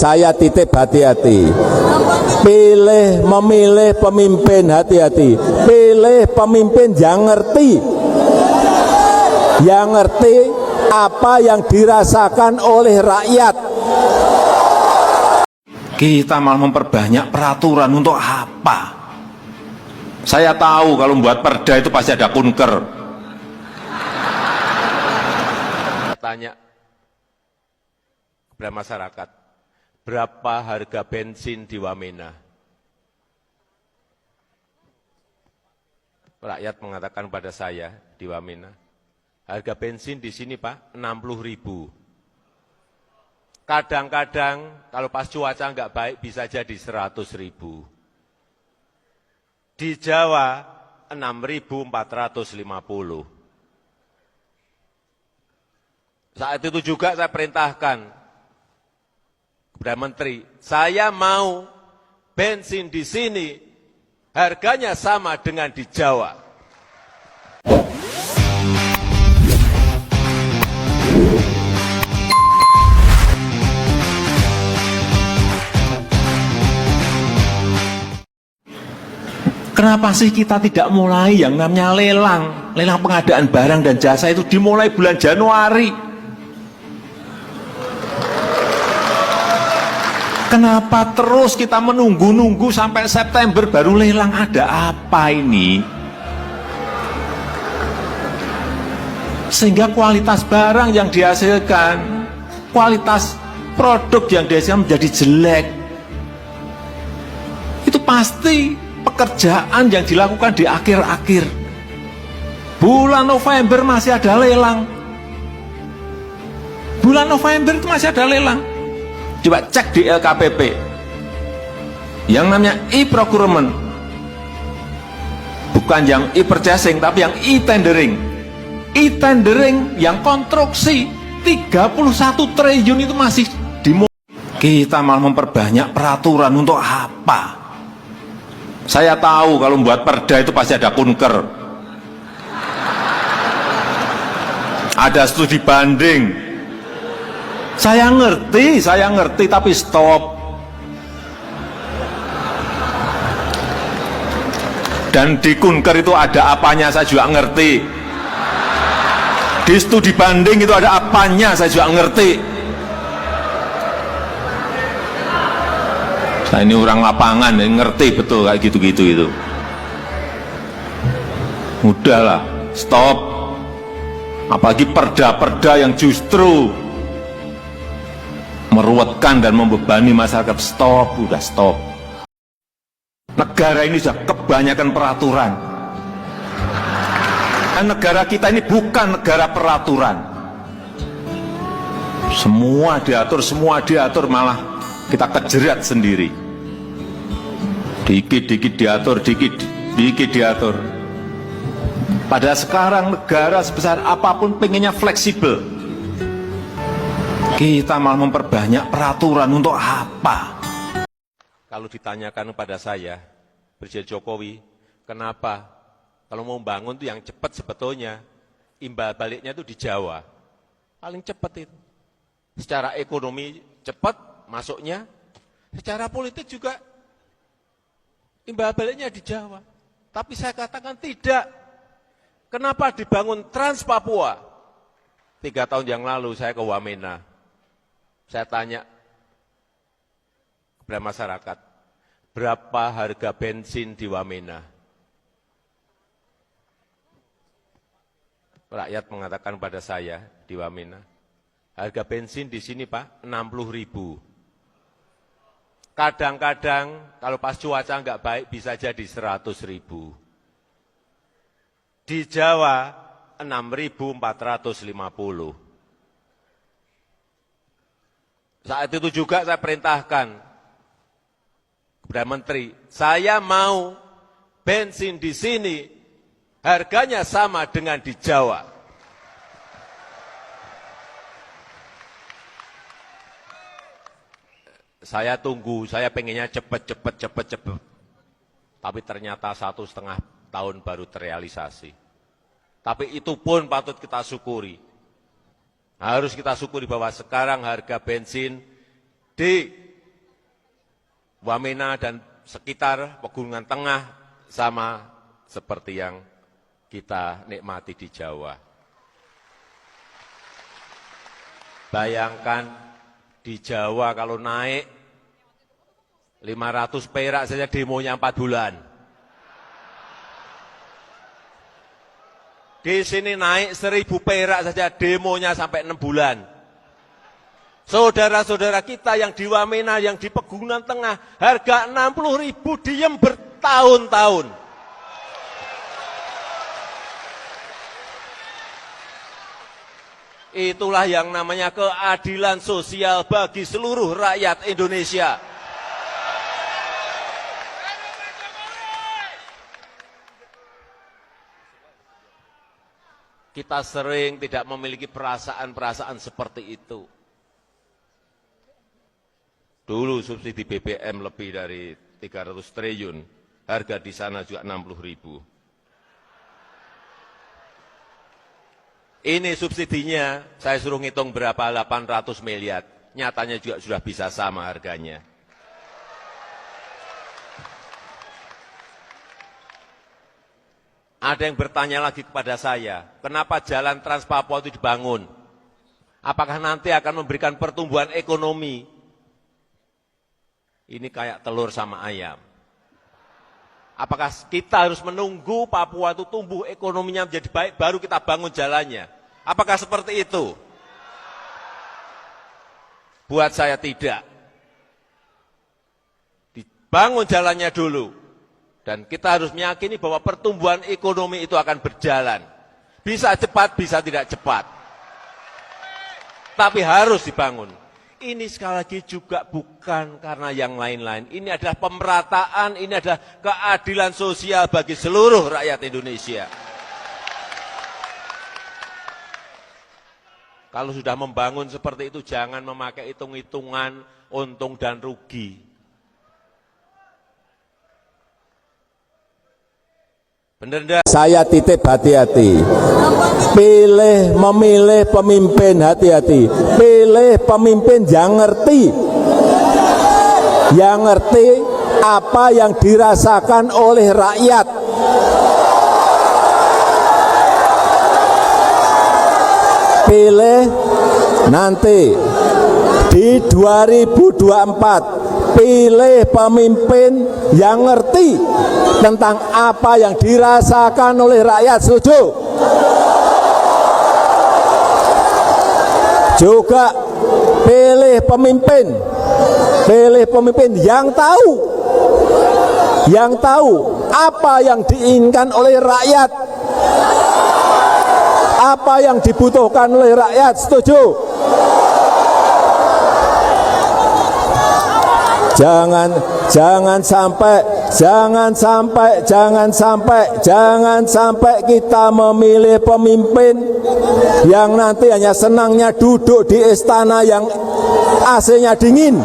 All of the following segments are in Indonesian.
Saya titip hati-hati. Memilih pemimpin hati-hati. Pilih pemimpin yang ngerti. Yang ngerti apa yang dirasakan oleh rakyat. Kita malah memperbanyak peraturan untuk apa? Saya tahu kalau membuat perda itu pasti ada kunker. Tanya kepada masyarakat, berapa harga bensin di Wamena? Rakyat mengatakan pada saya di Wamena, harga bensin di sini Pak 60.000. Kadang-kadang kalau pas cuaca nggak baik bisa jadi 100.000. Di Jawa 6.450. Saat itu juga saya perintahkan kepada Menteri, saya mau bensin di sini harganya sama dengan di Jawa. Kenapa sih kita tidak mulai yang namanya lelang pengadaan barang dan jasa itu dimulai bulan Januari? Kenapa terus kita menunggu-nunggu sampai September baru lelang? Ada apa ini? Sehingga kualitas barang yang dihasilkan, kualitas produk yang dihasilkan menjadi jelek. Itu pasti pekerjaan yang dilakukan di akhir-akhir. Bulan November masih ada lelang. Bulan November itu masih ada lelang. Coba cek di LKPP. Yang namanya e-procurement. Bukan yang e-purchasing, tapi yang e-tendering. E-tendering yang konstruksi 31 triliun itu masih dimulai. Kita malah memperbanyak peraturan untuk apa? Saya tahu kalau membuat perda itu pasti ada kunker. Ada studi banding. Saya ngerti, tapi stop. Dan di kunker itu ada apanya saya juga ngerti. Di studi banding itu ada apanya saya juga ngerti. Saya ini orang lapangan, ngerti betul kayak gitu-gitu itu. Udahlah, stop. Apalagi perda-perda yang justru meruwetkan dan membebani masyarakat. Stop, udah stop. Negara ini sudah kebanyakan peraturan. Dan negara kita ini bukan negara peraturan. Semua diatur, malah kita kejerat sendiri. Dikit-dikit diatur, dikit diatur. Pada sekarang negara sebesar apapun pengennya fleksibel. Kita malah memperbanyak peraturan untuk apa? Kalau ditanyakan kepada saya, Presiden Jokowi, kenapa kalau mau bangun itu yang cepat sebetulnya, imbal baliknya itu di Jawa. Paling cepat itu. Secara ekonomi cepat masuknya, secara politik juga imbal baliknya di Jawa. Tapi saya katakan tidak. Kenapa dibangun Trans Papua? 3 tahun yang lalu saya ke Wamena. Saya tanya kepada masyarakat, berapa harga bensin di Wamena? Rakyat mengatakan pada saya di Wamena, harga bensin di sini Pak 60.000. Kadang-kadang kalau pas cuaca nggak baik bisa jadi 100.000. Di Jawa 6.450. Saat itu juga saya perintahkan kepada Menteri, saya mau bensin di sini harganya sama dengan di Jawa. Saya tunggu, saya pengennya cepat. Tapi ternyata 1,5 tahun baru terrealisasi. Tapi itu pun patut kita syukuri. Harus kita syukuri bahwa sekarang harga bensin di Wamena dan sekitar Pegunungan Tengah sama seperti yang kita nikmati di Jawa. Bayangkan di Jawa kalau naik 500 perak saja demonya 4 bulan. Di sini naik 1000 perak saja demonya sampai 6 bulan. Saudara-saudara kita yang di Wamena, yang di Pegunungan Tengah, harga 60.000 diem bertahun-tahun. Itulah yang namanya keadilan sosial bagi seluruh rakyat Indonesia. Kita sering tidak memiliki perasaan-perasaan seperti itu. Dulu subsidi BBM lebih dari 300 triliun, harga di sana juga 60.000. Ini subsidinya, saya suruh ngitung berapa, 800 miliar. Nyatanya juga sudah bisa sama harganya. Ada yang bertanya lagi kepada saya, kenapa jalan Trans Papua itu dibangun? Apakah nanti akan memberikan pertumbuhan ekonomi? Ini kayak telur sama ayam. Apakah kita harus menunggu Papua itu tumbuh ekonominya menjadi baik, baru kita bangun jalannya? Apakah seperti itu? Buat saya tidak. Dibangun jalannya dulu. Dan kita harus meyakini bahwa pertumbuhan ekonomi itu akan berjalan. Bisa cepat, bisa tidak cepat. Tapi harus dibangun. Ini sekali lagi juga bukan karena yang lain-lain. Ini adalah pemerataan, ini adalah keadilan sosial bagi seluruh rakyat Indonesia. Kalau sudah membangun seperti itu, jangan memakai hitung-hitungan untung dan rugi. Benar enggak? Saya titip hati-hati. Memilih pemimpin hati-hati. Pilih pemimpin yang ngerti. Yang ngerti apa yang dirasakan oleh rakyat. Pilih nanti di 2024. Pilih pemimpin yang ngerti tentang apa yang dirasakan oleh rakyat. Setuju? Juga pilih pemimpin yang tahu apa yang diinginkan oleh rakyat, apa yang dibutuhkan oleh rakyat. Setuju? Jangan sampai kita memilih pemimpin yang nanti hanya senangnya duduk di istana yang AC-nya dingin.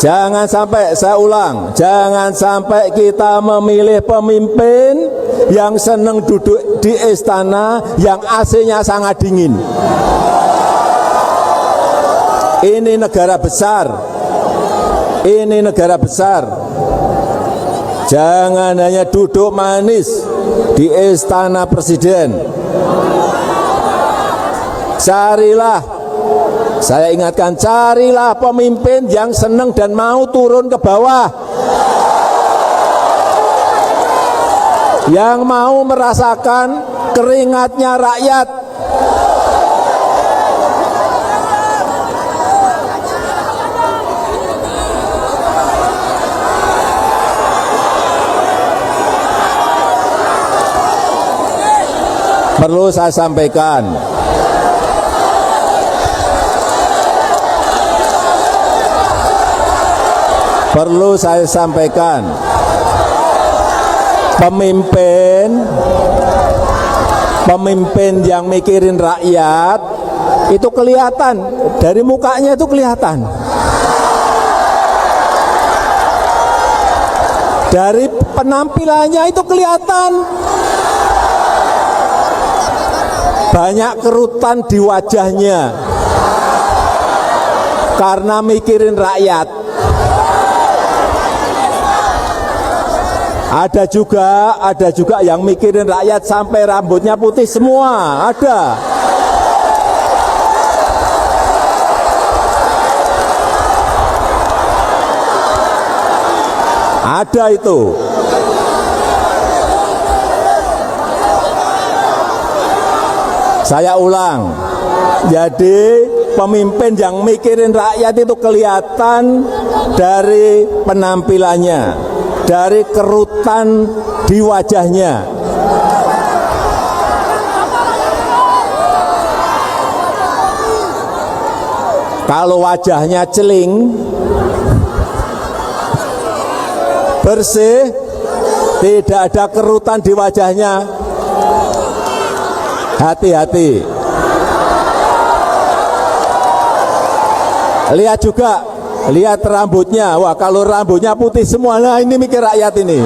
Jangan sampai, saya ulang, jangan sampai kita memilih pemimpin yang senang duduk di istana yang AC-nya sangat dingin. Ini negara besar. Ini negara besar. Jangan hanya duduk manis di istana presiden. Carilah, saya ingatkan, carilah pemimpin yang senang dan mau turun ke bawah. Yang mau merasakan keringatnya rakyat. Perlu saya sampaikan, pemimpin yang mikirin rakyat itu kelihatan, dari mukanya itu kelihatan, dari penampilannya itu kelihatan. Banyak kerutan di wajahnya. karena mikirin rakyat. Ada juga yang mikirin rakyat sampai rambutnya putih semua, ada. Ada itu. Saya ulang, jadi pemimpin yang mikirin rakyat itu kelihatan dari penampilannya, dari kerutan di wajahnya. Kalau wajahnya celing, bersih, tidak ada kerutan di wajahnya, hati-hati. Lihat juga, lihat rambutnya. Wah, kalau rambutnya putih semua, nah ini mikir rakyat ini.